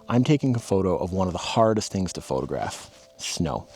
I'm taking a photo of one of the hardest things to photograph, snow.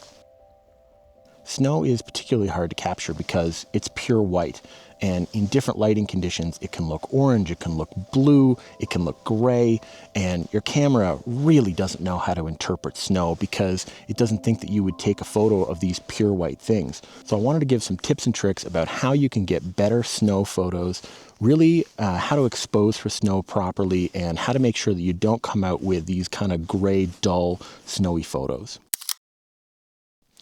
Snow is particularly hard to capture because it's pure white, and in different lighting conditions it can look orange, it can look blue, it can look gray, and your camera really doesn't know how to interpret snow because it doesn't think that you would take a photo of these pure white things. So I wanted to give some tips and tricks about how you can get better snow photos, really how to expose for snow properly, and how to make sure that you don't come out with these kind of gray, dull, snowy photos.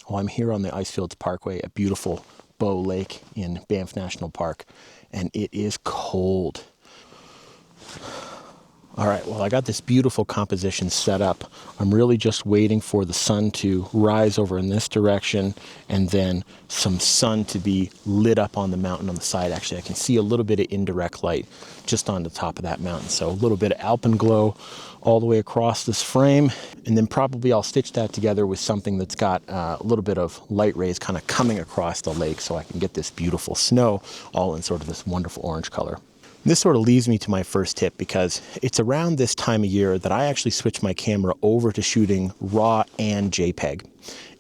Well, I'm here on the Icefields Parkway, a beautiful Bow Lake in Banff National Park, and it is cold. All right, well, I got this beautiful composition set up. I'm really just waiting for the sun to rise over in this direction and then some sun to be lit up on the mountain on the side. Actually, I can see a little bit of indirect light just on the top of that mountain. So a little bit of alpenglow all the way across this frame. And then probably I'll stitch that together with something that's got a little bit of light rays kind of coming across the lake so I can get this beautiful snow all in sort of this wonderful orange color. This sort of leads me to my first tip because it's around this time of year that I actually switch my camera over to shooting RAW and JPEG.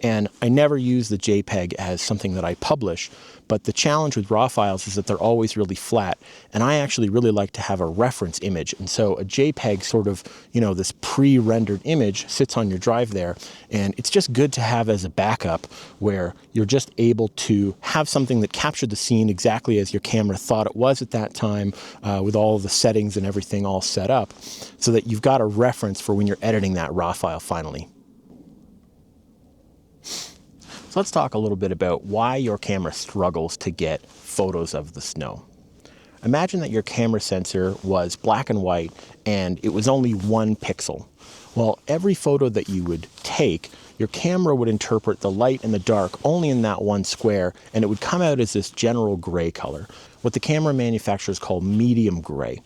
And I never use the JPEG as something that I publish, but the challenge with RAW files is that they're always really flat, and I actually really like to have a reference image. And so a JPEG sort of, this pre-rendered image sits on your drive there, and it's just good to have as a backup where you're just able to have something that captured the scene exactly as your camera thought it was at that time, with all the settings and everything all set up, so that you've got a reference for when you're editing that RAW file finally. So let's talk a little bit about why your camera struggles to get photos of the snow. Imagine that your camera sensor was black and white and it was only 1 pixel. Well, every photo that you would take, your camera would interpret the light and the dark only in that 1 square, and it would come out as this general gray color, what the camera manufacturers call medium gray.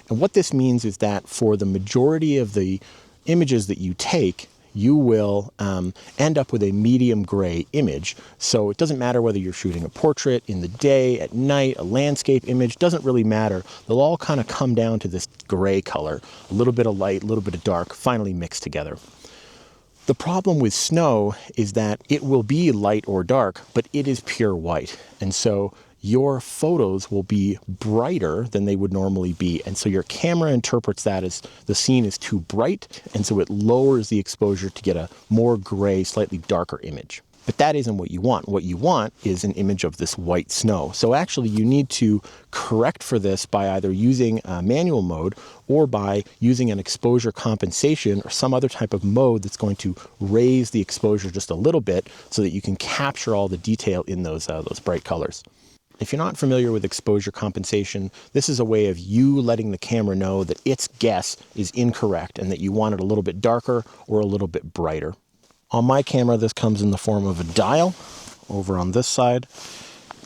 And what this means is that for the majority of the images that you take, you will end up with a medium gray image. So it doesn't matter whether you're shooting a portrait in the day, at night, a landscape image, doesn't really matter. They'll all kind of come down to this gray color, a little bit of light, a little bit of dark, finally mixed together. The problem with snow is that it will be light or dark, but it is pure white. And so your photos will be brighter than they would normally be. And so your camera interprets that as the scene is too bright, and so it lowers the exposure to get a more gray, slightly darker image. But that isn't what you want. What you want is an image of this white snow. So actually you need to correct for this by either using manual mode or by using an exposure compensation or some other type of mode that's going to raise the exposure just a little bit so that you can capture all the detail in those bright colors. If you're not familiar with exposure compensation, this is a way of you letting the camera know that its guess is incorrect and that you want it a little bit darker or a little bit brighter. On my camera, this comes in the form of a dial over on this side,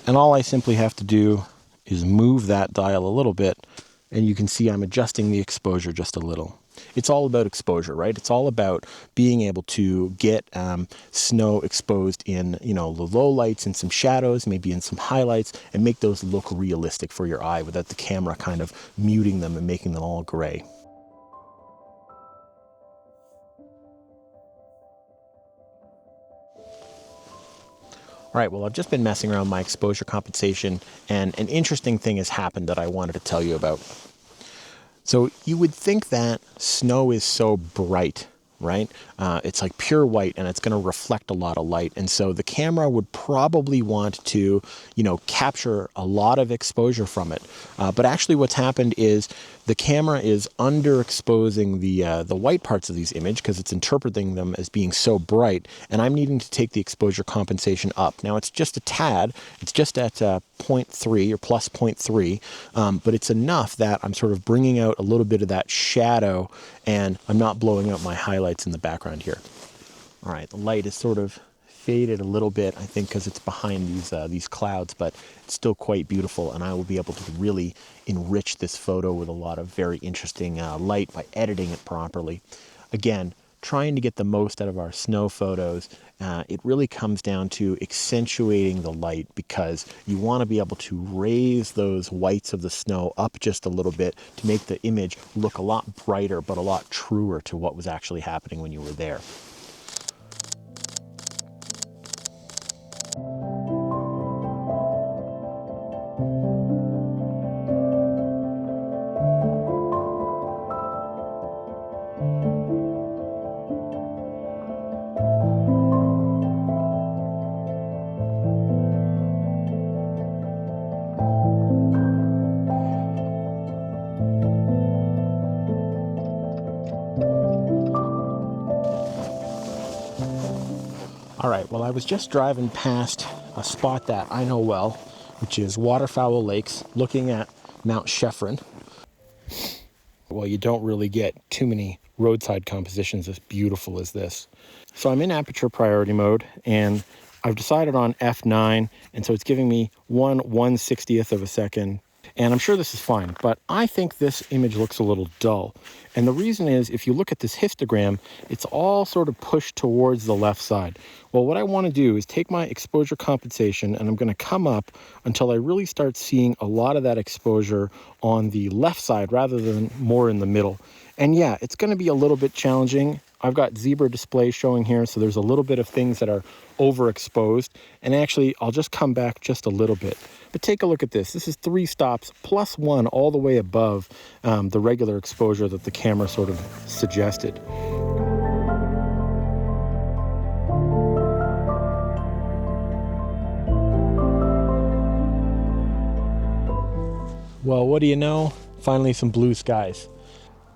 and all I simply have to do is move that dial a little bit, and you can see I'm adjusting the exposure just a little. It's all about exposure, right? It's all about being able to get snow exposed in, the low lights and some shadows, maybe in some highlights, and make those look realistic for your eye without the camera kind of muting them and making them all gray. All right, well, I've just been messing around my exposure compensation, and an interesting thing has happened that I wanted to tell you about. So you would think that snow is so bright, right? It's like pure white and it's going to reflect a lot of light. And so the camera would probably want to, capture a lot of exposure from it. But actually what's happened is the camera is underexposing the white parts of these images because it's interpreting them as being so bright, and I'm needing to take the exposure compensation up. Now it's just a tad, it's just at 0.3 or plus 0.3, but it's enough that I'm sort of bringing out a little bit of that shadow and I'm not blowing out my highlights in the background here. All right, the light is sort of faded a little bit, I think, because it's behind these clouds, but it's still quite beautiful, and I will be able to really enrich this photo with a lot of very interesting light by editing it properly. Again, trying to get the most out of our snow photos, it really comes down to accentuating the light, because you want to be able to raise those whites of the snow up just a little bit to make the image look a lot brighter but a lot truer to what was actually happening when you were there. All right, well, I was just driving past a spot that I know well, which is Waterfowl Lakes, looking at Mount Sheffrin. Well, you don't really get too many roadside compositions as beautiful as this. So I'm in aperture priority mode, and I've decided on f9, and so it's giving me 1/160th of a second. And I'm sure this is fine, but I think this image looks a little dull. And the reason is, if you look at this histogram, it's all sort of pushed towards the left side. Well, what I want to do is take my exposure compensation, and I'm going to come up until I really start seeing a lot of that exposure on the left side rather than more in the middle. And yeah, it's going to be a little bit challenging. I've got zebra display showing here, so there's a little bit of things that are overexposed. And actually, I'll just come back just a little bit. But take a look at this. This is 3 stops plus 1 all the way above the regular exposure that the camera sort of suggested. Well, what do you know? Finally, some blue skies.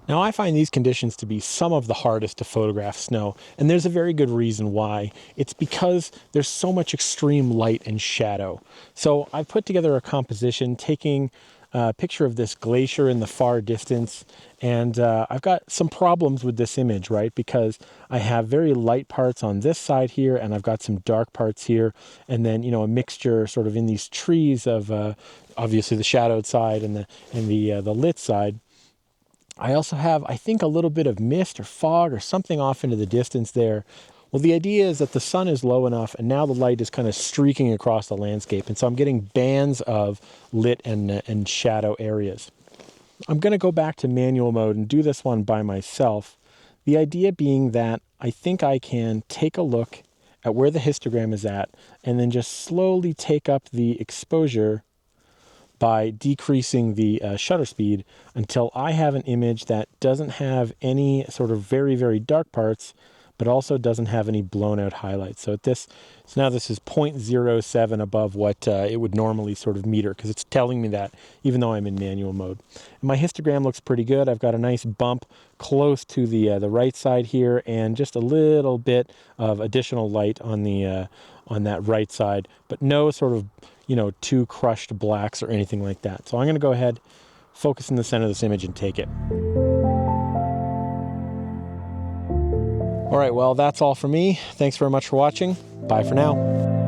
Now, I find these conditions to be some of the hardest to photograph snow, and there's a very good reason why. It's because there's so much extreme light and shadow. So I put together a composition taking a picture of this glacier in the far distance, and I've got some problems with this image, right? Because I have very light parts on this side here, and I've got some dark parts here, and then, you know, a mixture sort of in these trees of obviously the shadowed side and the lit side. I also have, I think, a little bit of mist or fog or something off into the distance there. Well, the idea is that the sun is low enough, and now the light is kind of streaking across the landscape. And so I'm getting bands of lit and shadow areas. I'm going to go back to manual mode and do this one by myself. The idea being that I think I can take a look at where the histogram is at, and then just slowly take up the exposure by decreasing the shutter speed until I have an image that doesn't have any sort of very, very dark parts, but also doesn't have any blown out highlights. So now this is 0.07 above what it would normally sort of meter, because it's telling me that even though I'm in manual mode. And my histogram looks pretty good. I've got a nice bump close to the right side here, and just a little bit of additional light on the on that right side, but no sort of, you know, too crushed blacks or anything like that. So I'm going to go ahead, focus in the center of this image, and take it. All right, well, that's all for me. Thanks very much for watching. Bye for now.